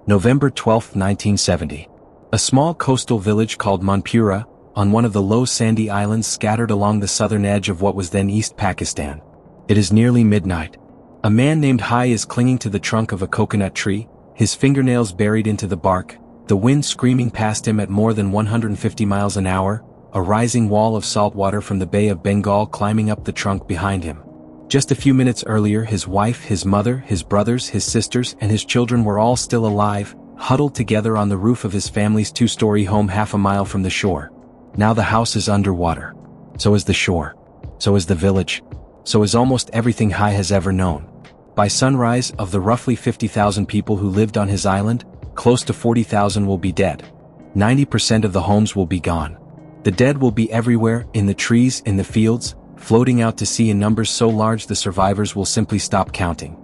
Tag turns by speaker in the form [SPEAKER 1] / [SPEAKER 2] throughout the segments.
[SPEAKER 1] November 12, 1970. A small coastal village called Manpura, on one of the low sandy islands scattered along the southern edge of what was then East Pakistan. It is nearly midnight. A man named Hai is clinging to the trunk of a coconut tree, his fingernails buried into the bark, the wind screaming past him at more than 150 miles an hour, a rising wall of salt water from the Bay of Bengal climbing up the trunk behind him. Just a few minutes earlier, his wife, his mother, his brothers, his sisters, and his children were all still alive, huddled together on the roof of his family's two-story home half a mile from the shore. Now the house is underwater. So is the shore. So is the village. So is almost everything Hai has ever known. By sunrise, of the roughly 50,000 people who lived on his island, close to 40,000 will be dead. 90% of the homes will be gone. The dead will be everywhere, in the trees, in the fields, floating out to sea in numbers so large the survivors will simply stop counting.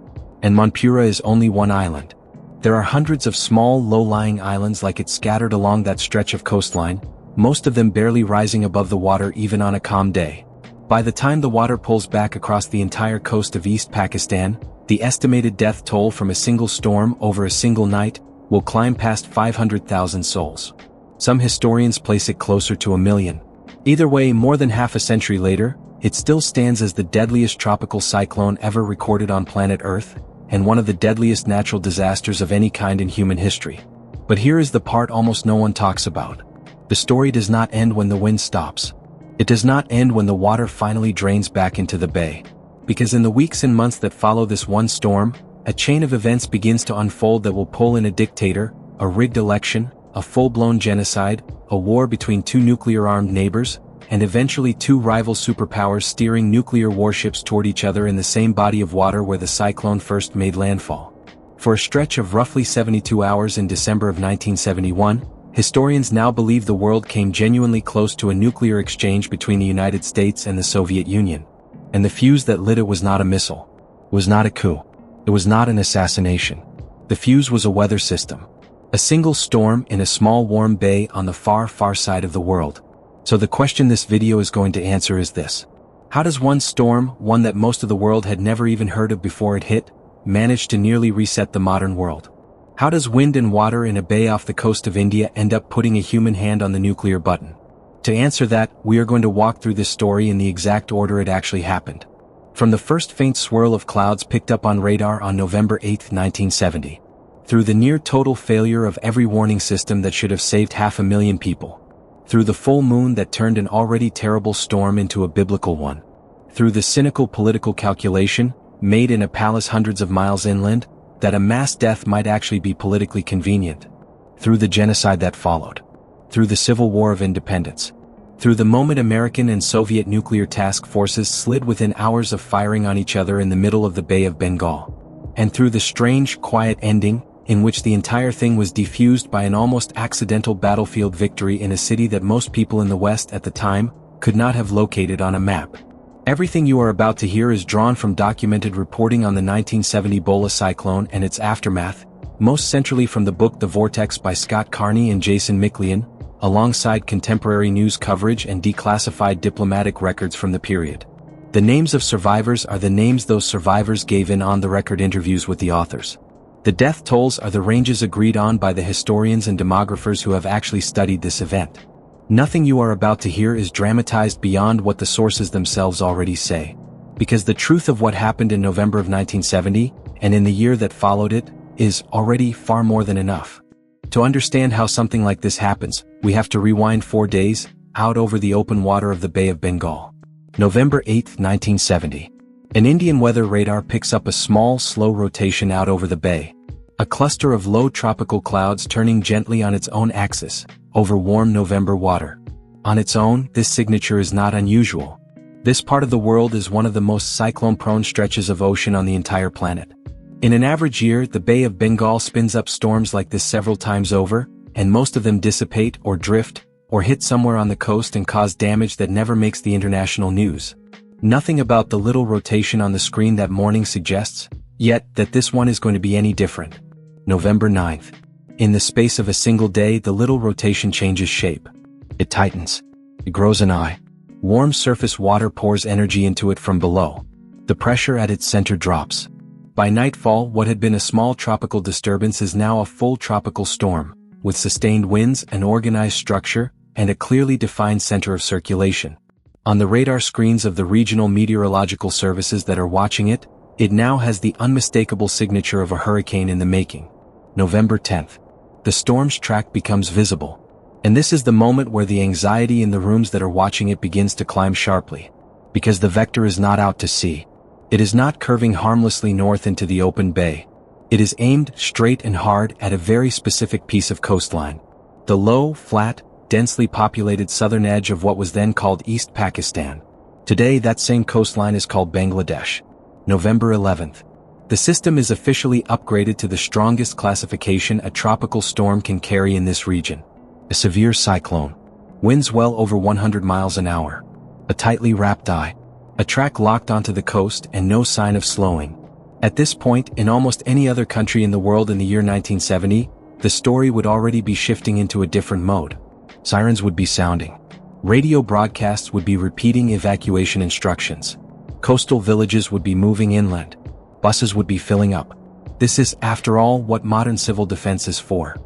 [SPEAKER 1] And Manpura is only one island. There are hundreds of small, low-lying islands like it scattered along that stretch of coastline, most of them barely rising above the water even on a calm day. By the time the water pulls back across the entire coast of East Pakistan, the estimated death toll from a single storm over a single night will climb past 500,000 souls. Some historians place it closer to 1 million. Either way, more than half a century later, it still stands as the deadliest tropical cyclone ever recorded on planet Earth, and one of the deadliest natural disasters of any kind in human history. But here is the part almost no one talks about. The story does not end when the wind stops. It does not end when the water finally drains back into the bay. Because in the weeks and months that follow this one storm, a chain of events begins to unfold that will pull in a dictator, a rigged election, a full-blown genocide, a war between two nuclear-armed neighbors, and eventually two rival superpowers steering nuclear warships toward each other in the same body of water where the cyclone first made landfall. For a stretch of roughly 72 hours in December of 1971, historians now believe the world came genuinely close to a nuclear exchange between the United States and the Soviet Union. And the fuse that lit it was not a missile. It was not a coup. It was not an assassination. The fuse was a weather system. A single storm in a small warm bay on the far, far side of the world. So the question this video is going to answer is this. How does one storm, one that most of the world had never even heard of before it hit, manage to nearly reset the modern world? How does wind and water in a bay off the coast of India end up putting a human hand on the nuclear button? To answer that, we are going to walk through this story in the exact order it actually happened. From the first faint swirl of clouds picked up on radar on November 8, 1970. Through the near total failure of every warning system that should have saved 500,000 people. Through the full moon that turned an already terrible storm into a biblical one. Through the cynical political calculation, made in a palace hundreds of miles inland, that a mass death might actually be politically convenient. Through the genocide that followed. Through the Civil War of Independence. Through the moment American and Soviet nuclear task forces slid within hours of firing on each other in the middle of the Bay of Bengal. And through the strange, quiet ending, in which the entire thing was defused by an almost accidental battlefield victory in a city that most people in the West at the time could not have located on a map. Everything you are about to hear is drawn from documented reporting on the 1970 Ebola cyclone and its aftermath, most centrally from the book The Vortex by Scott Carney and Jason McLean, alongside contemporary news coverage and declassified diplomatic records from the period. The names of survivors are the names those survivors gave in on-the-record interviews with the authors. The death tolls are the ranges agreed on by the historians and demographers who have actually studied this event. Nothing you are about to hear is dramatized beyond what the sources themselves already say. Because the truth of what happened in November of 1970, and in the year that followed it, is already far more than enough. To understand how something like this happens, we have to rewind 4 days, out over the open water of the Bay of Bengal. November 8, 1970. An Indian weather radar picks up a small, slow rotation out over the bay. A cluster of low tropical clouds turning gently on its own axis, over warm November water. On its own, this signature is not unusual. This part of the world is one of the most cyclone-prone stretches of ocean on the entire planet. In an average year, the Bay of Bengal spins up storms like this several times over, and most of them dissipate or drift, or hit somewhere on the coast and cause damage that never makes the international news. Nothing about the little rotation on the screen that morning suggests, yet, that this one is going to be any different. November 9th. In the space of a single day, the little rotation changes shape. It tightens. It grows an eye. Warm surface water pours energy into it from below. The pressure at its center drops. By nightfall, what had been a small tropical disturbance is now a full tropical storm, with sustained winds, an organized structure, and a clearly defined center of circulation. On the radar screens of the regional meteorological services that are watching it, it now has the unmistakable signature of a hurricane in the making. November 10th. The storm's track becomes visible. And this is the moment where the anxiety in the rooms that are watching it begins to climb sharply. Because the vector is not out to sea. It is not curving harmlessly north into the open bay. It is aimed straight and hard at a very specific piece of coastline. The low, flat, densely populated southern edge of what was then called East Pakistan. Today that same coastline is called Bangladesh. November 11th. The system is officially upgraded to the strongest classification a tropical storm can carry in this region. A severe cyclone. Winds well over 100 miles an hour. A tightly wrapped eye. A track locked onto the coast and no sign of slowing. At this point, in almost any other country in the world in the year 1970, the story would already be shifting into a different mode. Sirens would be sounding. Radio broadcasts would be repeating evacuation instructions. Coastal villages would be moving inland. Buses would be filling up. This is, after all, what modern civil defense is for.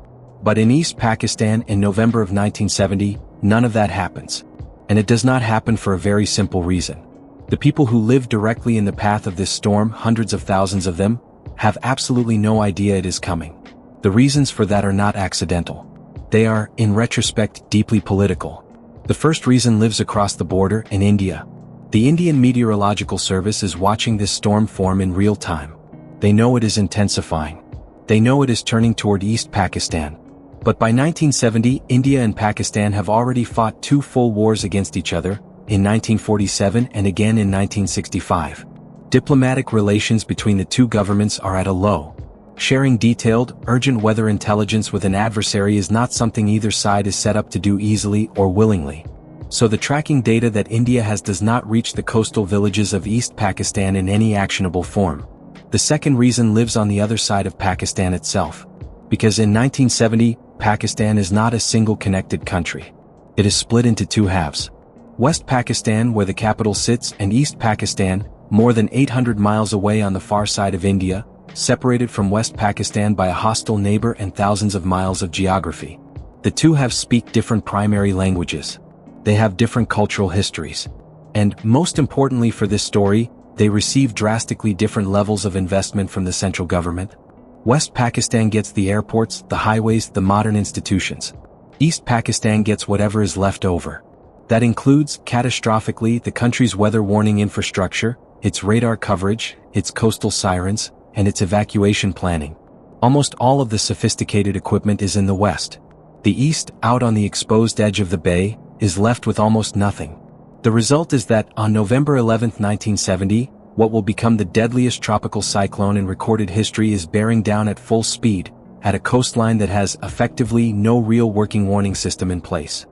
[SPEAKER 1] But in East Pakistan in November of 1970, none of that happens. And it does not happen for a very simple reason. The people who live directly in the path of this storm, hundreds of thousands of them, have absolutely no idea it is coming. The reasons for that are not accidental. They are, in retrospect, deeply political. The first reason lives across the border in India. The Indian Meteorological Service is watching this storm form in real time. They know it is intensifying. They know it is turning toward East Pakistan. But by 1970, India and Pakistan have already fought two full wars against each other, in 1947 and again in 1965. Diplomatic relations between the two governments are at a low. Sharing detailed, urgent weather intelligence with an adversary is not something either side is set up to do easily or willingly. So the tracking data that India has does not reach the coastal villages of East Pakistan in any actionable form. The second reason lives on the other side of Pakistan itself. Because in 1970, Pakistan is not a single connected country. It is split into two halves. West Pakistan, where the capital sits, and East Pakistan, more than 800 miles away on the far side of India, separated from West Pakistan by a hostile neighbor and thousands of miles of geography. The two speak different primary languages. They have different cultural histories. And, most importantly for this story, they receive drastically different levels of investment from the central government. West Pakistan gets the airports, the highways, the modern institutions. East Pakistan gets whatever is left over. That includes, catastrophically, the country's weather warning infrastructure, its radar coverage, its coastal sirens, and its evacuation planning. Almost all of the sophisticated equipment is in the West. The East, out on the exposed edge of the bay, is left with almost nothing. The result is that, on November 11, 1970, what will become the deadliest tropical cyclone in recorded history is bearing down at full speed, at a coastline that has, effectively, no real working warning system in place.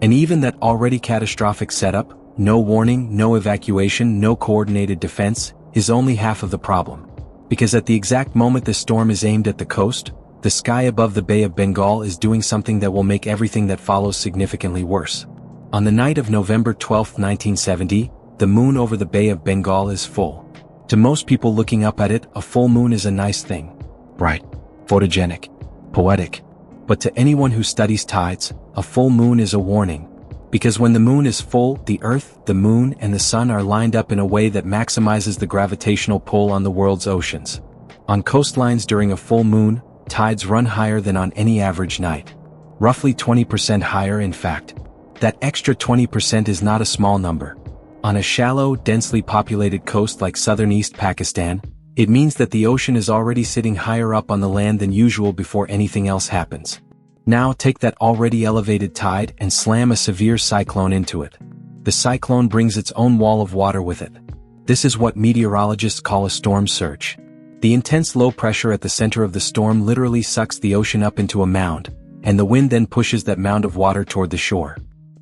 [SPEAKER 1] And even that already catastrophic setup, no warning, no evacuation, no coordinated defense, is only half of the problem. Because at the exact moment the storm is aimed at the coast, the sky above the Bay of Bengal is doing something that will make everything that follows significantly worse. On the night of November 12, 1970, the moon over the Bay of Bengal is full. To most people looking up at it, a full moon is a nice thing. Bright, photogenic, poetic. But to anyone who studies tides, a full moon is a warning. Because when the moon is full, the Earth, the moon, and the sun are lined up in a way that maximizes the gravitational pull on the world's oceans. On coastlines during a full moon, tides run higher than on any average night. Roughly 20% higher, in fact. That extra 20% is not a small number. On a shallow, densely populated coast like southern East Pakistan, it means that the ocean is already sitting higher up on the land than usual before anything else happens. Now take that already elevated tide and slam a severe cyclone into it. The cyclone brings its own wall of water with it. This is what meteorologists call a storm surge. The intense low pressure at the center of the storm literally sucks the ocean up into a mound, and the wind then pushes that mound of water toward the shore.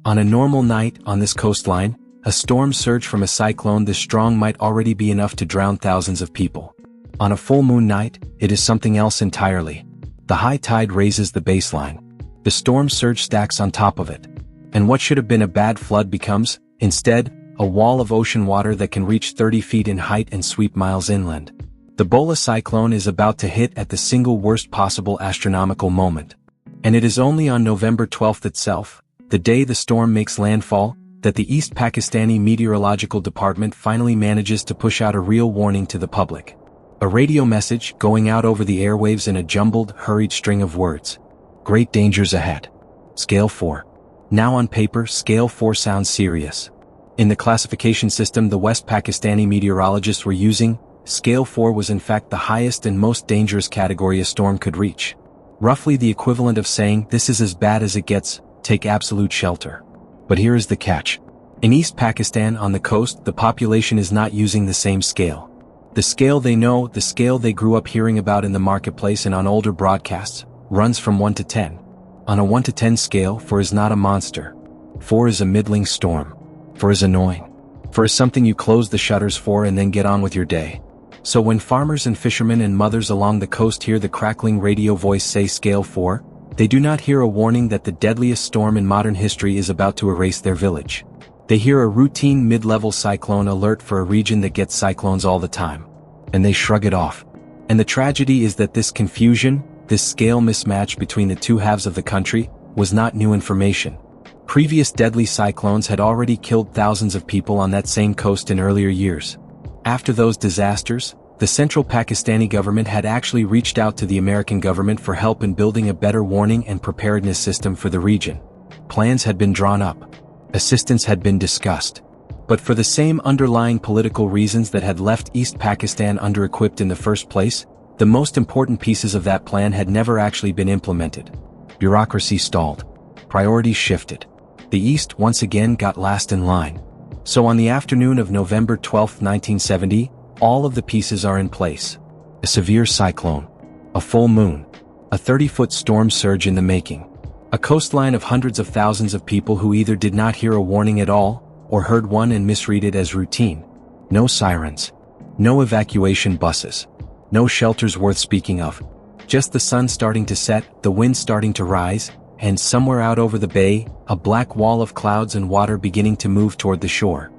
[SPEAKER 1] On a normal night on this coastline, a storm surge from a cyclone this strong might already be enough to drown thousands of people. On a full moon night, it is something else entirely. The high tide raises the baseline. The storm surge stacks on top of it. And what should have been a bad flood becomes, instead, a wall of ocean water that can reach 30 feet in height and sweep miles inland. The Bola cyclone is about to hit at the single worst possible astronomical moment. And it is only on November 12th itself, the day the storm makes landfall, that the East Pakistani Meteorological Department finally manages to push out a real warning to the public. A radio message going out over the airwaves in a jumbled, hurried string of words. Great dangers ahead. Scale 4. Now on paper, Scale 4 sounds serious. In the classification system the West Pakistani meteorologists were using, Scale 4 was in fact the highest and most dangerous category a storm could reach. Roughly the equivalent of saying, this is as bad as it gets, take absolute shelter. But here is the catch. In East Pakistan on the coast, the population is not using the same scale. The scale they know, the scale they grew up hearing about in the marketplace and on older broadcasts, runs from 1 to 10. On a 1 to 10 scale, 4 is not a monster. 4 is a middling storm. 4 is annoying. 4 is something you close the shutters for and then get on with your day. So when farmers and fishermen and mothers along the coast hear the crackling radio voice say Scale 4, they do not hear a warning that the deadliest storm in modern history is about to erase their village. They hear a routine mid-level cyclone alert for a region that gets cyclones all the time. And they shrug it off. And the tragedy is that this confusion, this scale mismatch between the two halves of the country, was not new information. Previous deadly cyclones had already killed thousands of people on that same coast in earlier years. After those disasters, the central Pakistani government had actually reached out to the American government for help in building a better warning and preparedness system for the region. Plans had been drawn up. Assistance had been discussed. But for the same underlying political reasons that had left East Pakistan under-equipped in the first place, the most important pieces of that plan had never actually been implemented. Bureaucracy stalled. Priorities shifted. The East once again got last in line. So on the afternoon of November 12, 1970, all of the pieces are in place. A severe cyclone. A full moon. A 30-foot storm surge in the making. A coastline of hundreds of thousands of people who either did not hear a warning at all, or heard one and misread it as routine. No sirens. No evacuation buses. No shelters worth speaking of. Just the sun starting to set, the wind starting to rise, and somewhere out over the bay, a black wall of clouds and water beginning to move toward the shore.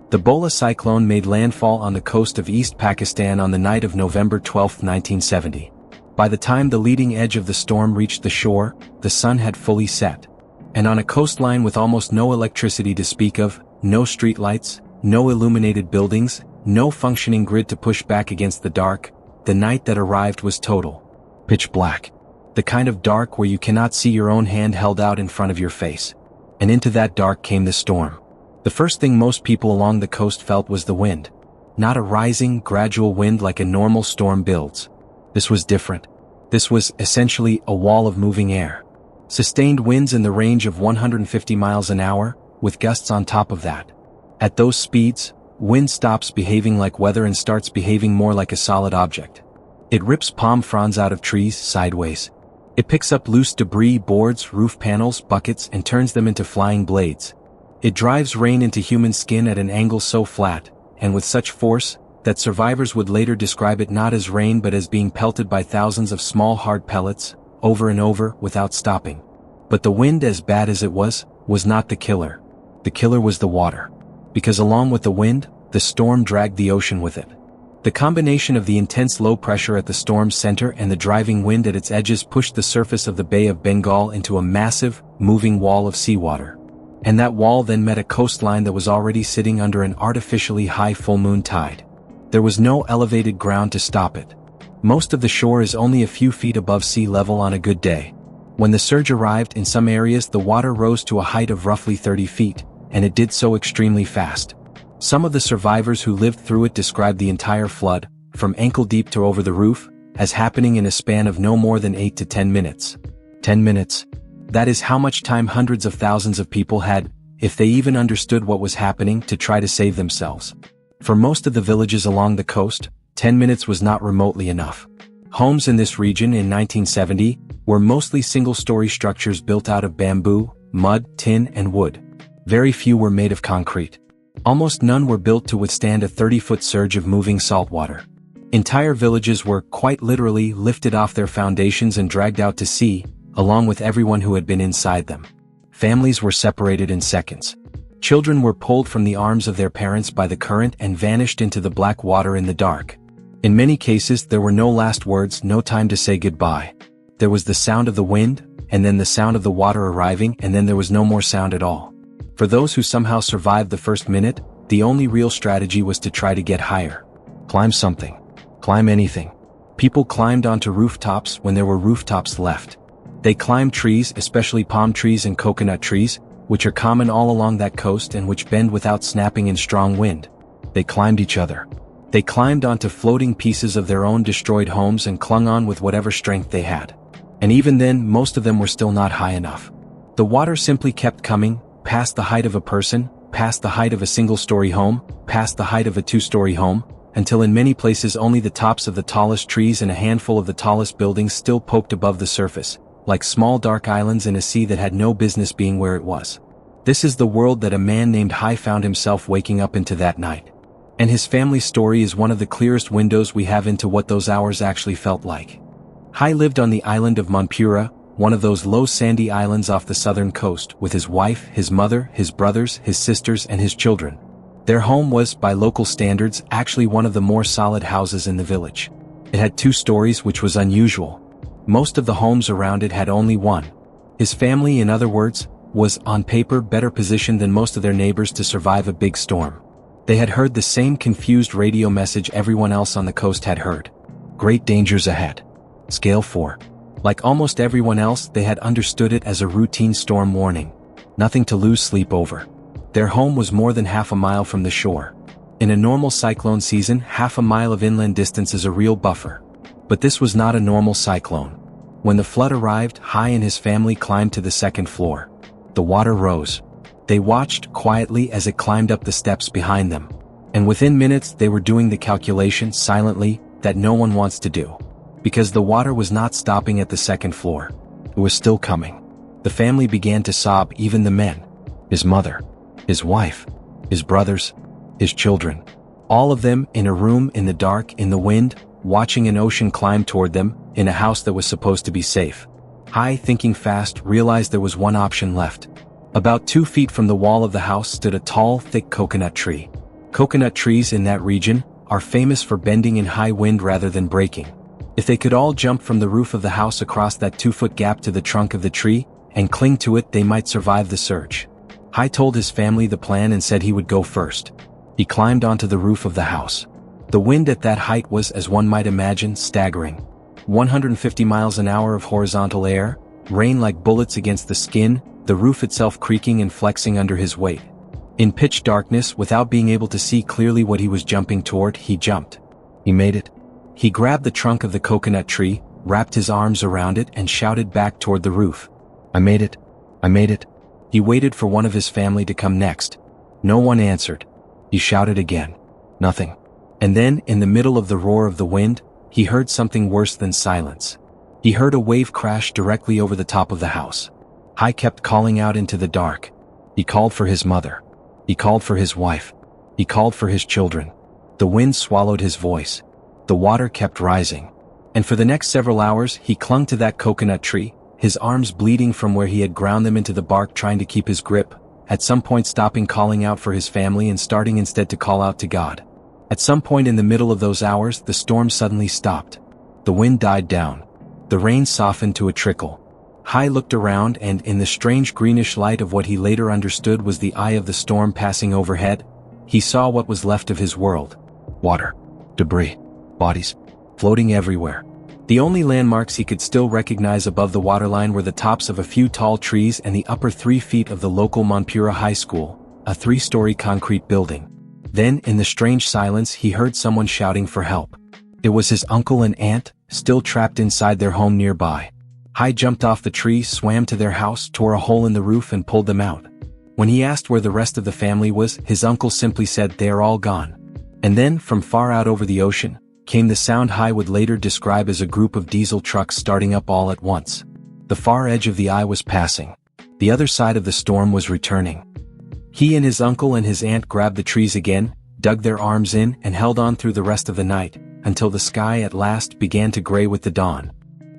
[SPEAKER 1] The Bola cyclone made landfall on the coast of East Pakistan on the night of November 12, 1970. By the time the leading edge of the storm reached the shore, the sun had fully set. And on a coastline with almost no electricity to speak of, no streetlights, no illuminated buildings, no functioning grid to push back against the dark, the night that arrived was total. Pitch black. The kind of dark where you cannot see your own hand held out in front of your face. And into that dark came the storm. The first thing most people along the coast felt was the wind. Not a rising, gradual wind like a normal storm builds. This was different. This was, essentially, a wall of moving air. Sustained winds in the range of 150 miles an hour, with gusts on top of that. At those speeds, wind stops behaving like weather and starts behaving more like a solid object. It rips palm fronds out of trees sideways. It picks up loose debris, boards, roof panels, buckets, and turns them into flying blades. It drives rain into human skin at an angle so flat, and with such force, that survivors would later describe it not as rain but as being pelted by thousands of small hard pellets, over and over, without stopping. But the wind, as bad as it was not the killer. The killer was the water. Because along with the wind, the storm dragged the ocean with it. The combination of the intense low pressure at the storm's center and the driving wind at its edges pushed the surface of the Bay of Bengal into a massive, moving wall of seawater. And that wall then met a coastline that was already sitting under an artificially high full moon tide. There was no elevated ground to stop it. Most of the shore is only a few feet above sea level on a good day. When the surge arrived in some areas, the water rose to a height of roughly 30 feet, and it did so extremely fast. Some of the survivors who lived through it described the entire flood, from ankle deep to over the roof, as happening in a span of no more than 8 to 10 minutes. 10 minutes. That is how much time hundreds of thousands of people had, if they even understood what was happening, to try to save themselves. For most of the villages along the coast, 10 minutes was not remotely enough. Homes in this region in 1970 were mostly single-story structures built out of bamboo, mud, tin, and wood. Very few were made of concrete. Almost none were built to withstand a 30-foot surge of moving salt water. Entire villages were, quite literally, lifted off their foundations and dragged out to sea, along with everyone who had been inside them. Families were separated in seconds. Children were pulled from the arms of their parents by the current and vanished into the black water in the dark. In many cases there were no last words, no time to say goodbye. There was the sound of the wind, and then the sound of the water arriving, and then there was no more sound at all. For those who somehow survived the first minute, the only real strategy was to try to get higher. Climb something. Climb anything. People climbed onto rooftops when there were rooftops left. They climbed trees, especially palm trees and coconut trees, which are common all along that coast and which bend without snapping in strong wind. They climbed each other. They climbed onto floating pieces of their own destroyed homes and clung on with whatever strength they had. And even then, most of them were still not high enough. The water simply kept coming, past the height of a person, past the height of a single-story home, past the height of a two-story home, until in many places only the tops of the tallest trees and a handful of the tallest buildings still poked above the surface, like small dark islands in a sea that had no business being where it was. This is the world that a man named Hai found himself waking up into that night. And his family's story is one of the clearest windows we have into what those hours actually felt like. Hai lived on the island of Manpura, one of those low sandy islands off the southern coast, with his wife, his mother, his brothers, his sisters, and his children. Their home was, by local standards, actually one of the more solid houses in the village. It had 2 stories, which was unusual. Most of the homes around it had only one. His family, in other words, was, on paper, better positioned than most of their neighbors to survive a big storm. They had heard the same confused radio message everyone else on the coast had heard. Great dangers ahead. Scale 4. Like almost everyone else, they had understood it as a routine storm warning. Nothing to lose sleep over. Their home was more than half a mile from the shore. In a normal cyclone season, half a mile of inland distance is a real buffer. But this was not a normal cyclone. When the flood arrived, Hai and his family climbed to the 2nd floor. The water rose. They watched quietly as it climbed up the steps behind them. And within minutes they were doing the calculation silently that no one wants to do. Because the water was not stopping at the 2nd floor. It was still coming. The family began to sob, even the men. His mother. His wife. His brothers. His children. All of them in a room in the dark, in the wind, watching an ocean climb toward them, in a house that was supposed to be safe. Hai, thinking fast, realized there was one option left. About 2 feet from the wall of the house stood a tall, thick coconut tree. Coconut trees in that region are famous for bending in high wind rather than breaking. If they could all jump from the roof of the house across that 2-foot gap to the trunk of the tree and cling to it, they might survive the surge. Hai told his family the plan and said he would go first. He climbed onto the roof of the house. The wind at that height was, as one might imagine, staggering. 150 miles an hour of horizontal air, rain like bullets against the skin, the roof itself creaking and flexing under his weight. In pitch darkness, without being able to see clearly what he was jumping toward, he jumped. He made it. He grabbed the trunk of the coconut tree, wrapped his arms around it, and shouted back toward the roof. I made it. I made it. He waited for one of his family to come next. No one answered. He shouted again. Nothing. And then, in the middle of the roar of the wind, he heard something worse than silence. He heard a wave crash directly over the top of the house. Hai kept calling out into the dark. He called for his mother. He called for his wife. He called for his children. The wind swallowed his voice. The water kept rising. And for the next several hours, he clung to that coconut tree, his arms bleeding from where he had ground them into the bark, trying to keep his grip, at some point stopping calling out for his family and starting instead to call out to God. At some point in the middle of those hours, the storm suddenly stopped. The wind died down. The rain softened to a trickle. Hai looked around and, in the strange greenish light of what he later understood was the eye of the storm passing overhead, he saw what was left of his world. Water. Debris. Bodies. Floating everywhere. The only landmarks he could still recognize above the waterline were the tops of a few tall trees and the upper 3 feet of the local Manpura High School, a 3-story concrete building. Then, in the strange silence, he heard someone shouting for help. It was his uncle and aunt, still trapped inside their home nearby. Hai jumped off the tree, swam to their house, tore a hole in the roof and pulled them out. When he asked where the rest of the family was, his uncle simply said, "They are all gone." And then, from far out over the ocean, came the sound Hai would later describe as a group of diesel trucks starting up all at once. The far edge of the eye was passing. The other side of the storm was returning. He and his uncle and his aunt grabbed the trees again, dug their arms in and held on through the rest of the night, until the sky at last began to gray with the dawn.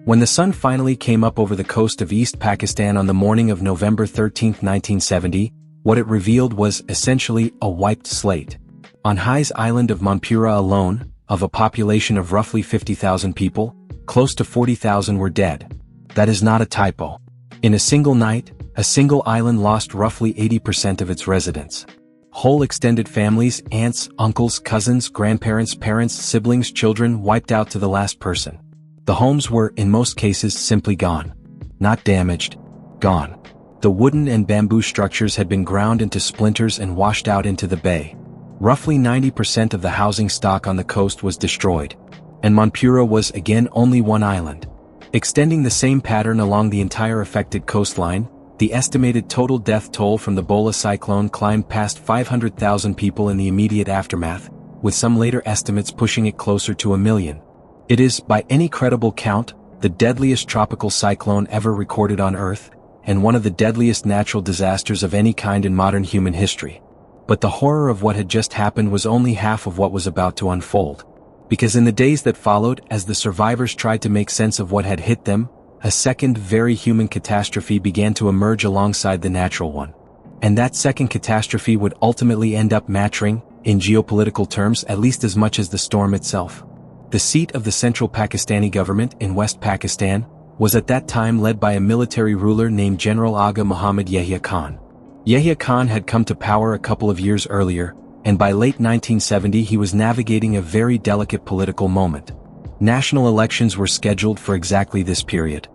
[SPEAKER 1] When the sun finally came up over the coast of East Pakistan on the morning of November 13, 1970, what it revealed was essentially a wiped slate. On Hai's island of Manpura alone, of a population of roughly 50,000 people, close to 40,000 were dead. That is not a typo. In a single night, a single island lost roughly 80% of its residents. Whole extended families, aunts, uncles, cousins, grandparents, parents, siblings, children wiped out to the last person. The homes were, in most cases, simply gone. Not damaged. Gone. The wooden and bamboo structures had been ground into splinters and washed out into the bay. Roughly 90% of the housing stock on the coast was destroyed. And Monpura was again only one island. Extending the same pattern along the entire affected coastline, the estimated total death toll from the Bola cyclone climbed past 500,000 people in the immediate aftermath, with some later estimates pushing it closer to 1 million. It is, by any credible count, the deadliest tropical cyclone ever recorded on Earth, and one of the deadliest natural disasters of any kind in modern human history. But the horror of what had just happened was only half of what was about to unfold. Because in the days that followed, as the survivors tried to make sense of what had hit them, a second very human catastrophe began to emerge alongside the natural one. And that second catastrophe would ultimately end up mattering, in geopolitical terms, at least as much as the storm itself. The seat of the central Pakistani government in West Pakistan was at that time led by a military ruler named General Aga Muhammad Yahya Khan. Yahya Khan had come to power a couple of years earlier, and by late 1970 he was navigating a very delicate political moment. National elections were scheduled for exactly this period.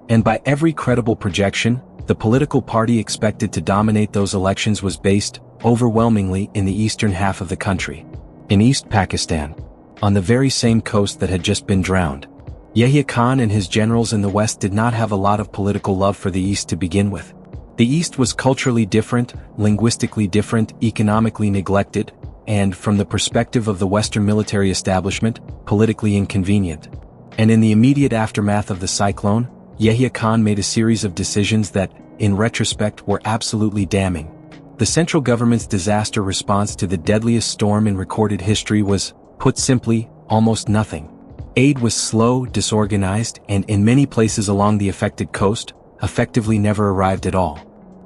[SPEAKER 1] And by every credible projection, the political party expected to dominate those elections was based, overwhelmingly, in the eastern half of the country. In East Pakistan. On the very same coast that had just been drowned. Yahya Khan and his generals in the west did not have a lot of political love for the east to begin with. The east was culturally different, linguistically different, economically neglected, and, from the perspective of the Western military establishment, politically inconvenient. And in the immediate aftermath of the cyclone, Yahya Khan made a series of decisions that, in retrospect, were absolutely damning. The central government's disaster response to the deadliest storm in recorded history was, put simply, almost nothing. Aid was slow, disorganized, and in many places along the affected coast, effectively never arrived at all.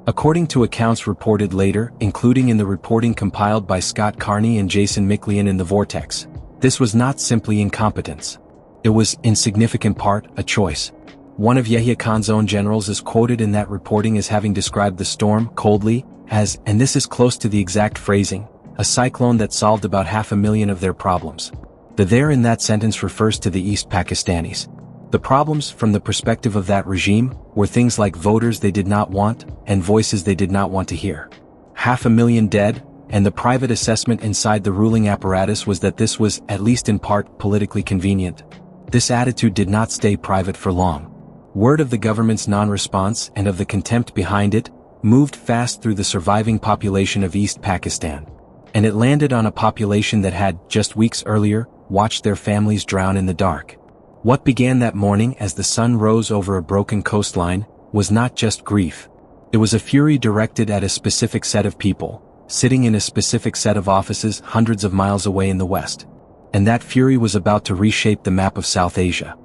[SPEAKER 1] According to accounts reported later, including in the reporting compiled by Scott Carney and Jason McLean in The Vortex, this was not simply incompetence. It was, in significant part, a choice. One of Yahya Khan's own generals is quoted in that reporting as having described the storm, coldly, as, and this is close to the exact phrasing, a cyclone that solved about 500,000 of their problems. The there in that sentence refers to the East Pakistanis. The problems, from the perspective of that regime, were things like voters they did not want, and voices they did not want to hear. 500,000 dead, and the private assessment inside the ruling apparatus was that this was, at least in part, politically convenient. This attitude did not stay private for long. Word of the government's non-response and of the contempt behind it moved fast through the surviving population of East Pakistan. And it landed on a population that had, just weeks earlier, watched their families drown in the dark. What began that morning as the sun rose over a broken coastline was not just grief. It was a fury directed at a specific set of people, sitting in a specific set of offices hundreds of miles away in the west. And that fury was about to reshape the map of South Asia.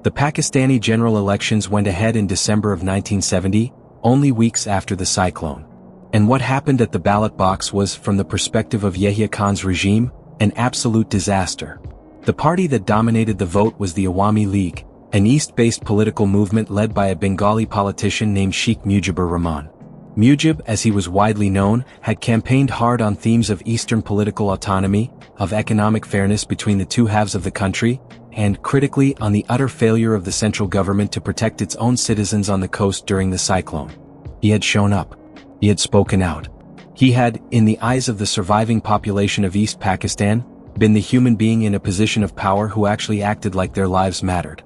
[SPEAKER 1] The Pakistani general elections went ahead in December of 1970, only weeks after the cyclone. And what happened at the ballot box was, from the perspective of Yahya Khan's regime, an absolute disaster. The party that dominated the vote was the Awami League, an East-based political movement led by a Bengali politician named Sheikh Mujibur Rahman. Mujib, as he was widely known, had campaigned hard on themes of Eastern political autonomy, of economic fairness between the two halves of the country, and, critically, on the utter failure of the central government to protect its own citizens on the coast during the cyclone. He had shown up. He had spoken out. He had, in the eyes of the surviving population of East Pakistan, been the human being in a position of power who actually acted like their lives mattered.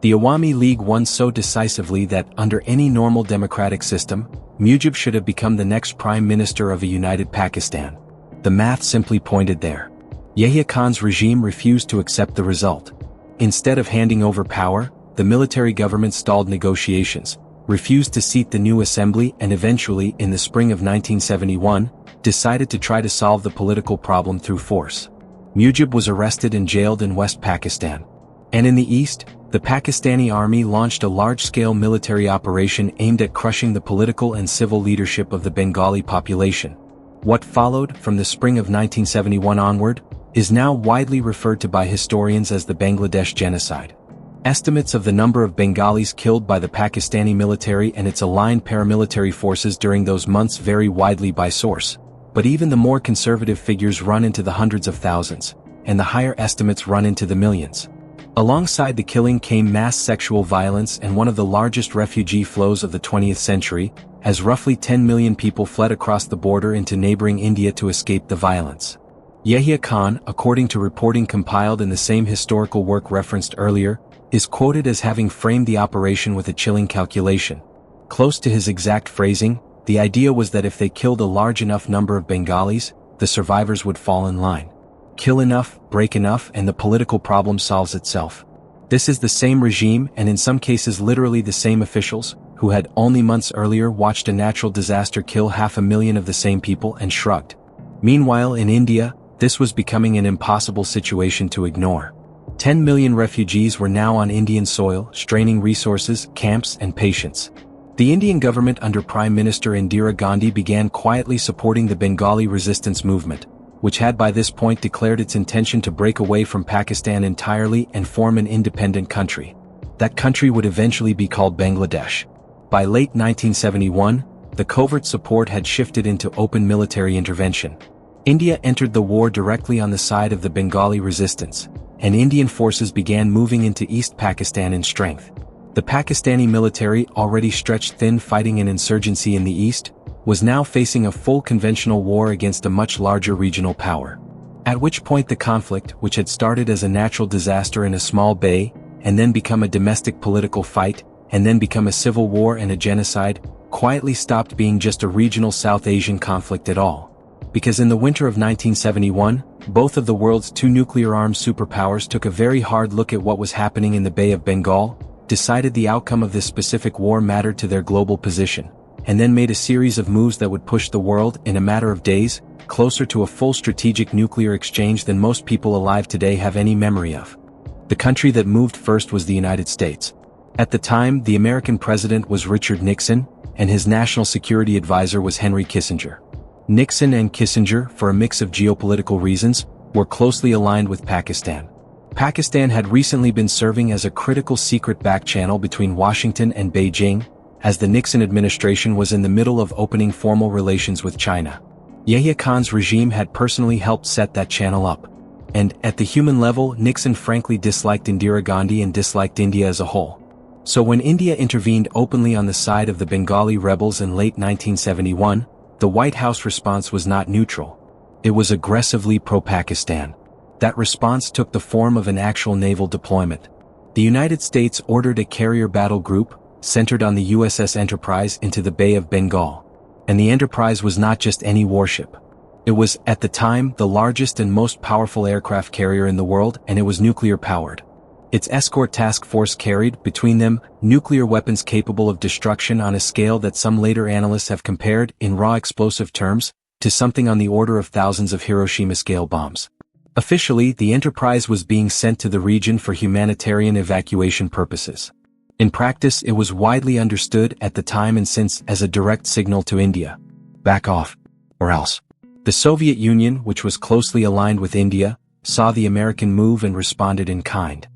[SPEAKER 1] The Awami League won so decisively that, under any normal democratic system, Mujib should have become the next prime minister of a united Pakistan. The math simply pointed there. Yahya Khan's regime refused to accept the result. Instead of handing over power, the military government stalled negotiations, refused to seat the new assembly, and eventually, in the spring of 1971, decided to try to solve the political problem through force. Mujib was arrested and jailed in West Pakistan. And in the east, the Pakistani army launched a large-scale military operation aimed at crushing the political and civil leadership of the Bengali population. What followed, from the spring of 1971 onward, is now widely referred to by historians as the Bangladesh genocide. Estimates of the number of Bengalis killed by the Pakistani military and its aligned paramilitary forces during those months vary widely by source, but even the more conservative figures run into the hundreds of thousands, and the higher estimates run into the millions. Alongside the killing came mass sexual violence and one of the largest refugee flows of the 20th century, as roughly 10 million people fled across the border into neighboring India to escape the violence. Yahya Khan, according to reporting compiled in the same historical work referenced earlier, is quoted as having framed the operation with a chilling calculation. Close to his exact phrasing, the idea was that if they killed a large enough number of Bengalis, the survivors would fall in line. Kill enough, break enough, and the political problem solves itself. This is the same regime, and in some cases literally the same officials, who had only months earlier watched a natural disaster kill 500,000 of the same people and shrugged. Meanwhile in India, this was becoming an impossible situation to ignore. 10 million refugees were now on Indian soil, straining resources, camps, and patience. The Indian government under Prime Minister Indira Gandhi began quietly supporting the Bengali resistance movement, which had by this point declared its intention to break away from Pakistan entirely and form an independent country. That country would eventually be called Bangladesh. By late 1971, the covert support had shifted into open military intervention. India entered the war directly on the side of the Bengali resistance, and Indian forces began moving into East Pakistan in strength. The Pakistani military, already stretched thin fighting an insurgency in the east, was now facing a full conventional war against a much larger regional power. At which point the conflict, which had started as a natural disaster in a small bay, and then become a domestic political fight, and then become a civil war and a genocide, quietly stopped being just a regional South Asian conflict at all. Because in the winter of 1971, both of the world's two nuclear-armed superpowers took a very hard look at what was happening in the Bay of Bengal, decided the outcome of this specific war mattered to their global position, and then made a series of moves that would push the world, in a matter of days, closer to a full strategic nuclear exchange than most people alive today have any memory of. The country that moved first was the United States. At the time, the American president was Richard Nixon, and his national security advisor was Henry Kissinger. Nixon and Kissinger, for a mix of geopolitical reasons, were closely aligned with Pakistan. Pakistan had recently been serving as a critical secret back channel between Washington and Beijing, as the Nixon administration was in the middle of opening formal relations with China. Yahya Khan's regime had personally helped set that channel up. And, at the human level, Nixon frankly disliked Indira Gandhi and disliked India as a whole. So when India intervened openly on the side of the Bengali rebels in late 1971, the White House response was not neutral. It was aggressively pro-Pakistan. That response took the form of an actual naval deployment. The United States ordered a carrier battle group, centered on the USS Enterprise, into the Bay of Bengal. And the Enterprise was not just any warship. It was, at the time, the largest and most powerful aircraft carrier in the world, and it was nuclear-powered. Its escort task force carried, between them, nuclear weapons capable of destruction on a scale that some later analysts have compared, in raw explosive terms, to something on the order of thousands of Hiroshima-scale bombs. Officially, the Enterprise was being sent to the region for humanitarian evacuation purposes. In practice, it was widely understood at the time and since as a direct signal to India. Back off. Or else. The Soviet Union, which was closely aligned with India, saw the American move and responded in kind.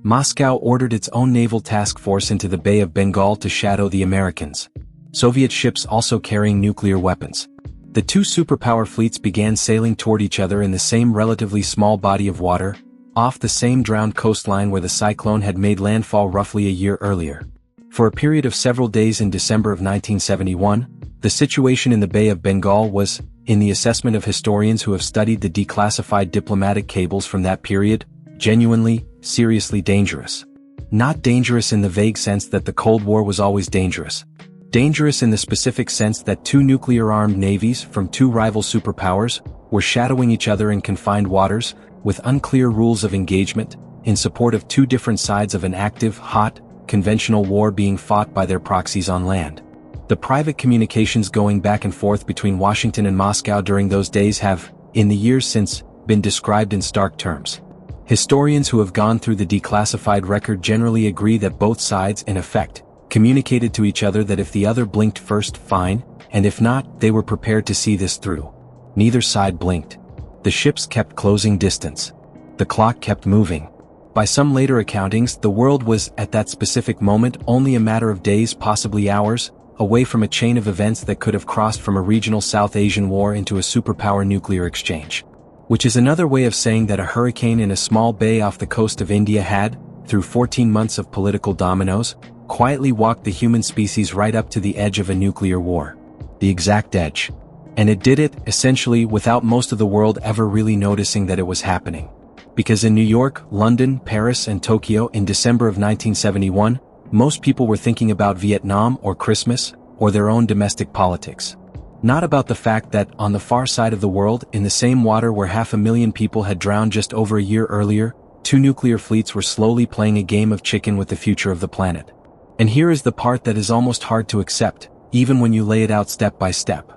[SPEAKER 1] Moscow ordered its own naval task force into the Bay of Bengal to shadow the Americans. Soviet ships also carrying nuclear weapons. The two superpower fleets began sailing toward each other in the same relatively small body of water, off the same drowned coastline where the Cyclone had made landfall roughly a year earlier. For a period of several days in December of 1971, the situation in the Bay of Bengal was, in the assessment of historians who have studied the declassified diplomatic cables from that period, genuinely, seriously dangerous. Not dangerous in the vague sense that the Cold War was always dangerous. Dangerous in the specific sense that two nuclear-armed navies from two rival superpowers were shadowing each other in confined waters, with unclear rules of engagement, in support of two different sides of an active, hot, conventional war being fought by their proxies on land. The private communications going back and forth between Washington and Moscow during those days have, in the years since, been described in stark terms. Historians who have gone through the declassified record generally agree that both sides, in effect, communicated to each other that if the other blinked first, fine, and if not, they were prepared to see this through. Neither side blinked. The ships kept closing distance. The clock kept moving. By some later accountings, the world was, at that specific moment, only a matter of days, possibly hours, away from a chain of events that could have crossed from a regional South Asian war into a superpower nuclear exchange. Which is another way of saying that a hurricane in a small bay off the coast of India had, through 14 months of political dominoes, quietly walked the human species right up to the edge of a nuclear war. The exact edge. And it did it, essentially, without most of the world ever really noticing that it was happening. Because in New York, London, Paris, and Tokyo in December of 1971, most people were thinking about Vietnam or Christmas, or their own domestic politics. Not about the fact that, on the far side of the world, in the same water where 500,000 people had drowned just over a year earlier, 2 nuclear fleets were slowly playing a game of chicken with the future of the planet. And here is the part that is almost hard to accept, even when you lay it out step by step.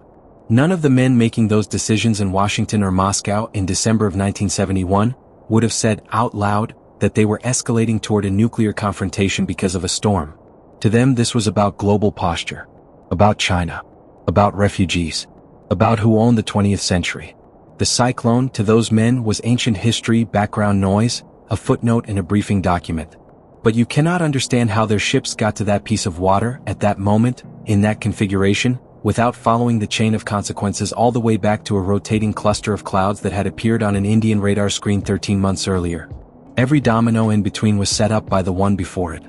[SPEAKER 1] None of the men making those decisions in Washington or Moscow in December of 1971 would have said out loud that they were escalating toward a nuclear confrontation because of a storm. To them, this was about global posture, about China, about refugees, about who owned the 20th century. The cyclone, to those men, was ancient history, background noise, a footnote in a briefing document. But you cannot understand how their ships got to that piece of water, at that moment, in that configuration, without following the chain of consequences all the way back to a rotating cluster of clouds that had appeared on an Indian radar screen 13 months earlier. Every domino in between was set up by the one before it.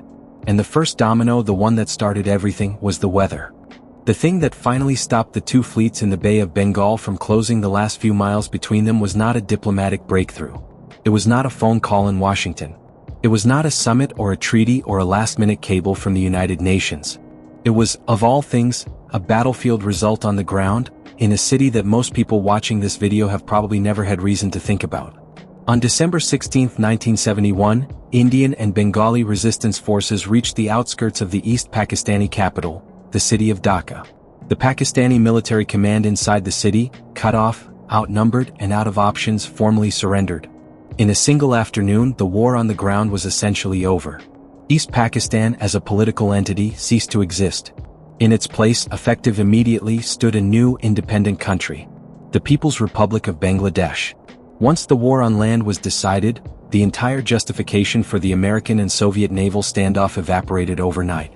[SPEAKER 1] And the first domino, the one that started everything, was the weather. The thing that finally stopped the 2 fleets in the Bay of Bengal from closing the last few miles between them was not a diplomatic breakthrough. It was not a phone call in Washington. It was not a summit or a treaty or a last-minute cable from the United Nations. It was, of all things, a battlefield result on the ground, in a city that most people watching this video have probably never had reason to think about. On December 16, 1971, Indian and Bengali resistance forces reached the outskirts of the East Pakistani capital, the city of Dhaka. The Pakistani military command inside the city, cut off, outnumbered, and out of options, formally surrendered. In a single afternoon, the war on the ground was essentially over. East Pakistan as a political entity ceased to exist. In its place, effective immediately, stood a new, independent country, the People's Republic of Bangladesh. Once the war on land was decided, the entire justification for the American and Soviet naval standoff evaporated overnight.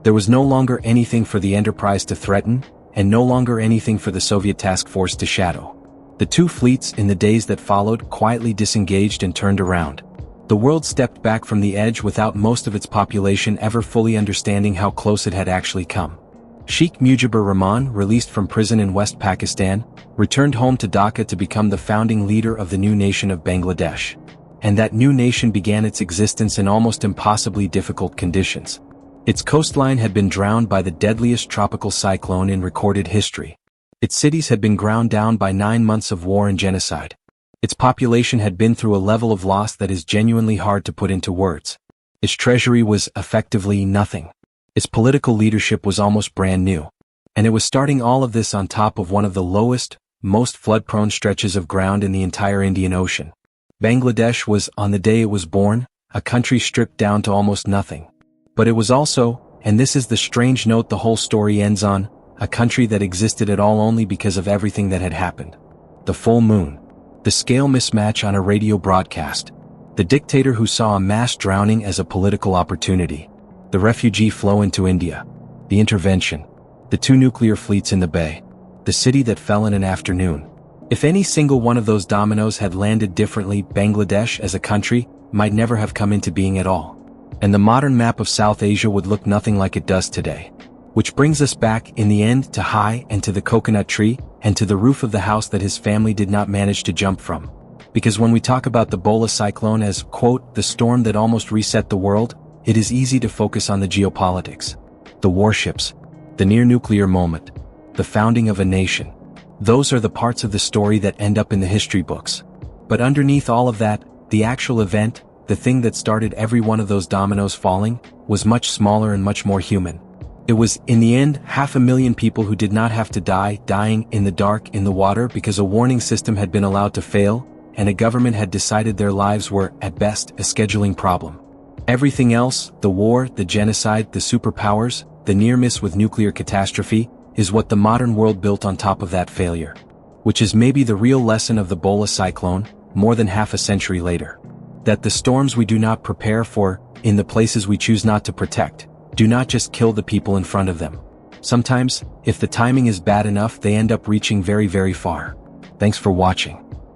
[SPEAKER 1] There was no longer anything for the Enterprise to threaten, and no longer anything for the Soviet task force to shadow. The 2 fleets, in the days that followed, quietly disengaged and turned around. The world stepped back from the edge without most of its population ever fully understanding how close it had actually come. Sheikh Mujibur Rahman, released from prison in West Pakistan, returned home to Dhaka to become the founding leader of the new nation of Bangladesh. And that new nation began its existence in almost impossibly difficult conditions. Its coastline had been drowned by the deadliest tropical cyclone in recorded history. Its cities had been ground down by 9 months of war and genocide. Its population had been through a level of loss that is genuinely hard to put into words. Its treasury was, effectively, nothing. Its political leadership was almost brand new. And it was starting all of this on top of one of the lowest, most flood-prone stretches of ground in the entire Indian Ocean. Bangladesh was, on the day it was born, a country stripped down to almost nothing. But it was also, and this is the strange note the whole story ends on, a country that existed at all only because of everything that had happened. The full moon. The scale mismatch on a radio broadcast. The dictator who saw a mass drowning as a political opportunity. The refugee flow into India. The intervention. The 2 nuclear fleets in the bay. The city that fell in an afternoon. If any single one of those dominoes had landed differently, Bangladesh as a country might never have come into being at all. And the modern map of South Asia would look nothing like it does today. Which brings us back, in the end, to Hai and to the coconut tree, and to the roof of the house that his family did not manage to jump from. Because when we talk about the Bola cyclone as, quote, the storm that almost reset the world, it is easy to focus on the geopolitics. The warships. The near-nuclear moment. The founding of a nation. Those are the parts of the story that end up in the history books. But underneath all of that, the actual event, the thing that started every one of those dominoes falling, was much smaller and much more human. It was, in the end, 500,000 people who did not have to die, dying in the dark in the water because a warning system had been allowed to fail, and a government had decided their lives were, at best, a scheduling problem. Everything else, the war, the genocide, the superpowers, the near miss with nuclear catastrophe, is what the modern world built on top of that failure. which is maybe the real lesson of the Bola cyclone, more than half a century later. That the storms we do not prepare for, in the places we choose not to protect, do not just kill the people in front of them. Sometimes, if the timing is bad enough, they end up reaching very, very far. Thanks for watching.